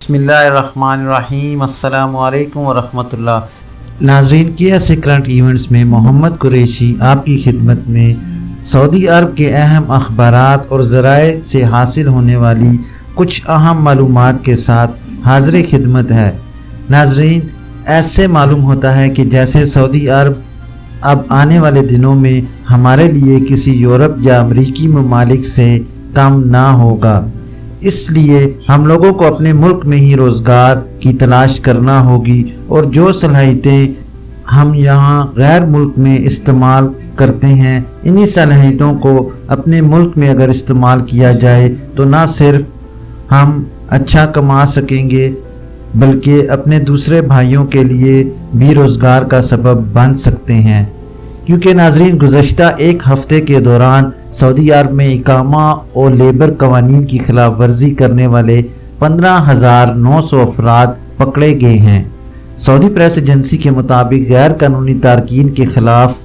बिस्मिल्लाहिर्रहमानिर्रहीम। अस्सलाम वालेकुम वरहमतुल्लाह। नाजरीन, किया से करंट इवेंट्स में मोहम्मद कुरैशी आपकी खिदमत में सऊदी अरब के अहम अखबारात और ज़राए से हासिल होने वाली कुछ अहम मालूमात के साथ हाज़िर खिदमत है। नाजरीन, ऐसे मालूम होता है कि जैसे सऊदी अरब अब आने वाले दिनों में हमारे लिए किसी यूरोप या अमरीकी ममालिक से कम ना होगा, इसलिए हम लोगों को अपने मुल्क में ही रोज़गार की तलाश करना होगी और जो सलाहियतें हम यहाँ गैर मुल्क में इस्तेमाल करते हैं, इन्हीं सलाहियतों को अपने मुल्क में अगर इस्तेमाल किया जाए तो ना सिर्फ हम अच्छा कमा सकेंगे बल्कि अपने दूसरे भाइयों के लिए भी रोज़गार का सबब बन सकते हैं। क्योंकि नाजरीन, गुज़श्ता एक हफ़्ते के दौरान सऊदी अरब में इकामा और लेबर कवानीन की खिलाफ वर्जी करने वाले 15,900 अफराद पकड़े गए हैं। सऊदी प्रेस एजेंसी के मुताबिक गैर कानूनी तारकीन के खिलाफ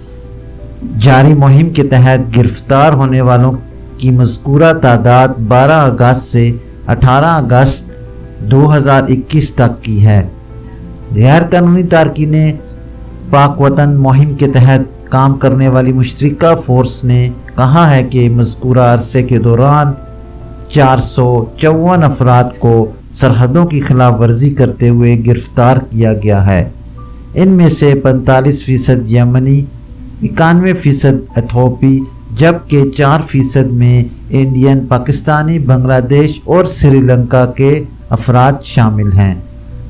जारी मुहिम के तहत गिरफ्तार होने वालों की मज़कूरा तादाद 12 अगस्त से 18 अगस्त 2021 तक की है। गैर कानूनी तारकीन पाक वतन मुहिम के तहत काम करने वाली मुश्तरका फोर्स ने कहा है कि मज़कूरा अरसे के दौरान 454 अफराद को सरहदों की खिलाफ वर्जी करते हुए गिरफ्तार किया गया है। इनमें से 45% यमनी, 91% एथोपी, जबकि 4% में इंडियन, पाकिस्तानी, बांग्लादेश और श्रीलंका के अफराद शामिल हैं।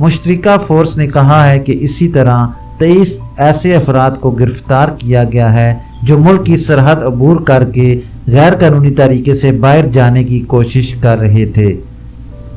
मुश्तरका फोर्स ने कहा है कि इसी तरह 23 ऐसे अफराद को गिरफ्तार किया गया है जो मुल्क की सरहद अबूर करके गैर कानूनी तरीके से बाहर जाने की कोशिश कर रहे थे।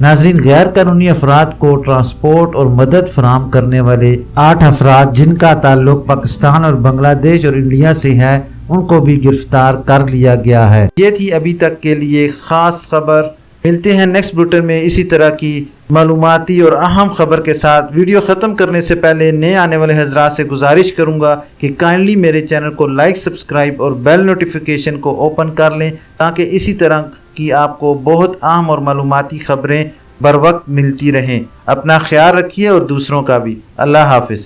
नाजरीन, गैर कानूनी अफराद को ट्रांसपोर्ट और मदद फराहम करने वाले 8 अफराद जिनका ताल्लुक पाकिस्तान और बांग्लादेश और इंडिया से है, उनको भी गिरफ्तार कर लिया गया है। ये थी अभी तक के लिए ख़ास खबर। मिलते हैं नेक्स्ट बुलेटिन में इसी तरह की मालूमाती और अहम खबर के साथ। वीडियो ख़त्म करने से पहले नए आने वाले हजरात से गुजारिश करूंगा कि काइंडली मेरे चैनल को लाइक, सब्सक्राइब और बेल नोटिफिकेशन को ओपन कर लें ताकि इसी तरह की आपको बहुत अहम और मालूमाती खबरें बर वक्त मिलती रहें। अपना ख्याल रखिए और दूसरों का भी। अल्लाह हाफिज़।